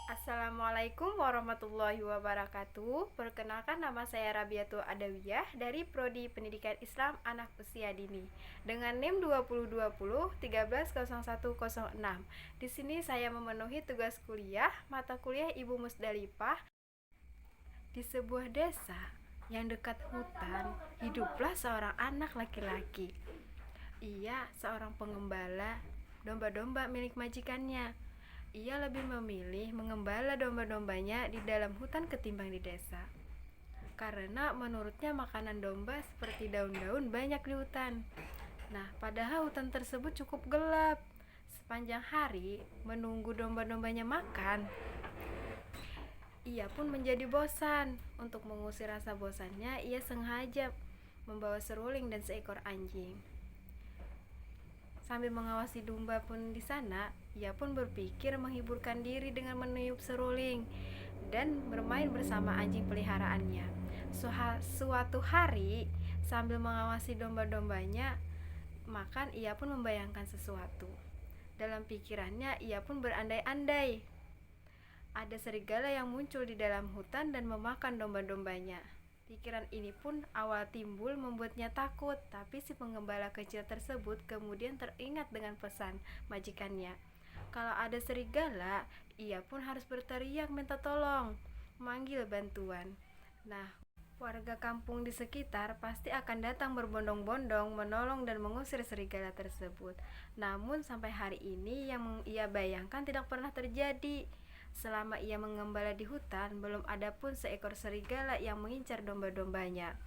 Assalamualaikum warahmatullahi wabarakatuh. Perkenalkan, nama saya Rabiatul Adawiyah dari Prodi Pendidikan Islam Anak Usia Dini dengan NIM 2020 130106. Di sini saya memenuhi tugas kuliah mata kuliah Ibu Musdalifah. Di sebuah desa yang dekat hutan, hiduplah seorang anak laki-laki. Ia seorang pengembala domba-domba milik majikannya. Ia lebih memilih mengembala domba-dombanya di dalam hutan ketimbang di desa. Karena menurutnya makanan domba seperti daun-daun banyak di hutan. Nah, padahal hutan tersebut cukup gelap. Sepanjang hari menunggu domba-dombanya makan, ia pun menjadi bosan. Untuk mengusir rasa bosannya, ia sengaja membawa seruling dan seekor anjing. Sambil mengawasi domba pun di sana, ia pun berpikir menghiburkan diri dengan meniup seruling dan bermain bersama anjing peliharaannya. Suatu hari, sambil mengawasi domba-dombanya makan, ia pun membayangkan sesuatu. Dalam pikirannya, ia pun berandai-andai. Ada serigala yang muncul di dalam hutan dan memakan domba-dombanya. Pikiran ini pun awal timbul membuatnya takut, tapi si pengembala kecil tersebut kemudian teringat dengan pesan majikannya. Kalau ada serigala, ia pun harus berteriak minta tolong, memanggil bantuan. Nah, warga kampung di sekitar pasti akan datang berbondong-bondong menolong dan mengusir serigala tersebut. Namun sampai hari ini yang ia bayangkan tidak pernah terjadi. Selama ia mengembala di hutan, belum ada pun seekor serigala yang mengincar domba-dombanya.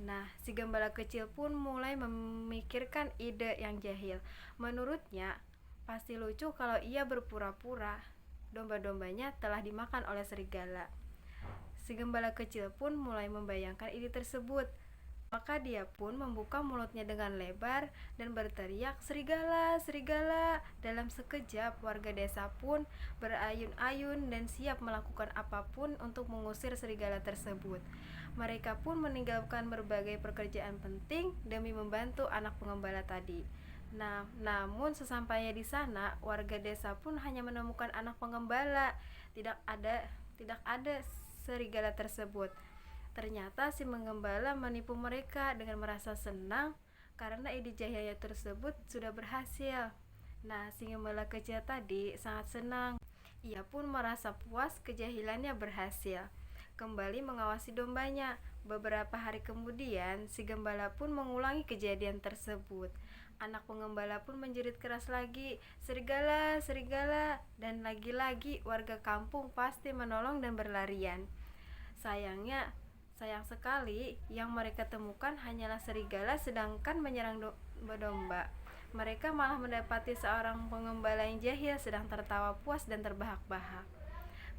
Nah, si gembala kecil pun mulai memikirkan ide yang jahil. Menurutnya, pasti lucu kalau ia berpura-pura domba-dombanya telah dimakan oleh serigala. Si gembala kecil pun mulai membayangkan ide tersebut. Maka dia pun membuka mulutnya dengan lebar dan berteriak, "Serigala, serigala!" Dalam sekejap, warga desa pun berayun-ayun dan siap melakukan apapun untuk mengusir serigala tersebut. Mereka pun meninggalkan berbagai pekerjaan penting demi membantu anak pengembala tadi. Nah, namun sesampainya di sana, warga desa pun hanya menemukan anak pengembala. Tidak ada serigala tersebut. Ternyata si pengembala menipu mereka dengan merasa senang karena ide jahilnya tersebut sudah berhasil. Nah, si gembala kecil tadi sangat senang. Ia pun merasa puas kejahilannya berhasil. Kembali mengawasi dombanya. Beberapa hari kemudian, si gembala pun mengulangi kejadian tersebut. Anak pengembala pun menjerit keras lagi, "Serigala, serigala!" Dan lagi-lagi warga kampung pasti menolong dan berlarian. Sayang sekali yang mereka temukan hanyalah serigala sedangkan menyerang domba-domba. Mereka malah mendapati seorang pengembala yang jahil sedang tertawa puas dan terbahak-bahak.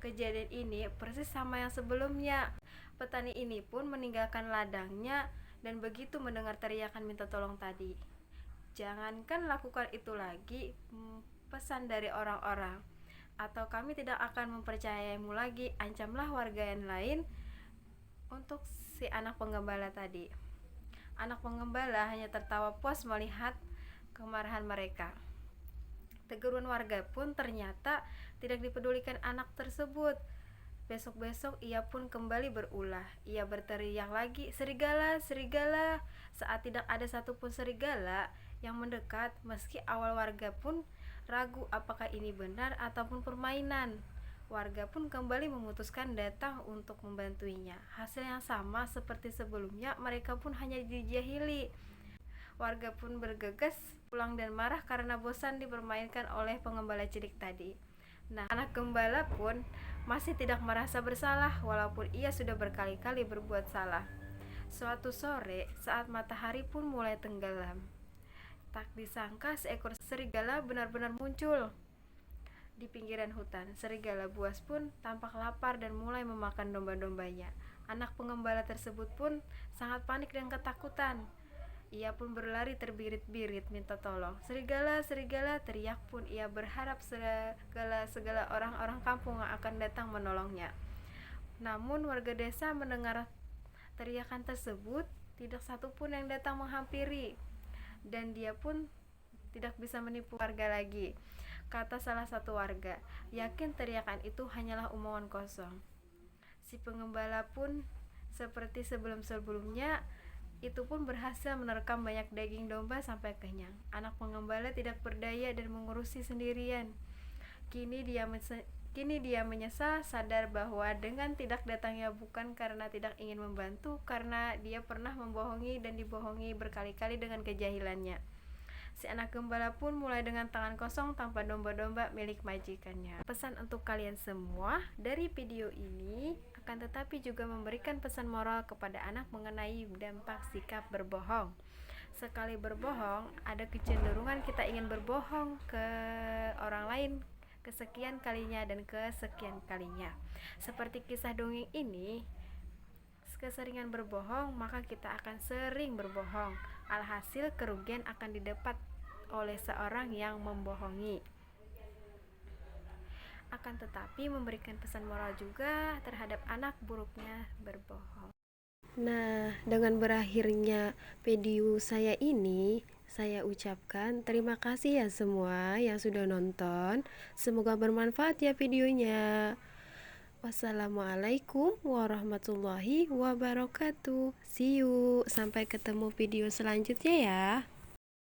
Kejadian ini persis sama yang sebelumnya. Petani ini pun meninggalkan ladangnya dan begitu mendengar teriakan minta tolong tadi. "Jangankan lakukan itu lagi," pesan dari orang-orang, "atau kami tidak akan mempercayaimu lagi," ancamlah warga yang lain untuk si anak penggembala tadi. Anak penggembala hanya tertawa puas melihat kemarahan mereka. Teguran warga pun ternyata tidak dipedulikan anak tersebut. Besok-besok ia pun kembali berulah. Ia berteriak lagi, "Serigala, serigala!" Saat tidak ada satupun serigala yang mendekat, meski awal warga pun ragu apakah ini benar ataupun permainan. Warga pun kembali memutuskan datang untuk membantuinya. Hasil yang sama seperti sebelumnya, mereka pun hanya dijahili. Warga pun bergegas pulang dan marah karena bosan dipermainkan oleh pengembala cilik tadi. Nah, anak gembala pun masih tidak merasa bersalah walaupun ia sudah berkali-kali berbuat salah. Suatu sore, saat matahari pun mulai tenggelam, tak disangka seekor serigala benar-benar muncul di pinggiran hutan. Serigala buas pun tampak lapar dan mulai memakan domba-dombanya. Anak pengembala tersebut pun sangat panik dan ketakutan. Ia pun berlari terbirit-birit minta tolong. "Serigala, serigala!" teriak pun ia berharap segala orang-orang kampung akan datang menolongnya. Namun warga desa mendengar teriakan tersebut, tidak satupun yang datang menghampiri, dan dia pun tidak bisa menipu warga lagi. kata salah satu warga. Yakin teriakan itu hanyalah omongan kosong. Si pengembala pun seperti sebelum-sebelumnya itu pun berhasil menerkam banyak daging domba sampai kenyang. Anak pengembala tidak berdaya dan mengurusi sendirian. Kini dia menyesal, sadar bahwa dengan tidak datangnya bukan karena tidak ingin membantu, karena dia pernah membohongi dan dibohongi berkali-kali dengan kejahilannya. Si anak gembala pun mulai dengan tangan kosong tanpa domba-domba milik majikannya. Pesan untuk kalian semua dari video ini akan tetapi juga memberikan pesan moral kepada anak mengenai dampak sikap berbohong. Sekali berbohong, ada kecenderungan kita ingin berbohong ke orang lain kesekian kalinya dan kesekian kalinya. Seperti kisah dongeng ini, keseringan berbohong, maka kita akan sering berbohong. Alhasil kerugian akan didapat oleh seorang yang membohongi. Akan tetapi memberikan pesan moral juga terhadap anak buruknya berbohong. Nah, dengan berakhirnya video saya ini, saya ucapkan terima kasih ya semua yang sudah nonton. Semoga bermanfaat ya videonya. Wassalamualaikum warahmatullahi wabarakatuh. See you. Sampai ketemu video selanjutnya ya.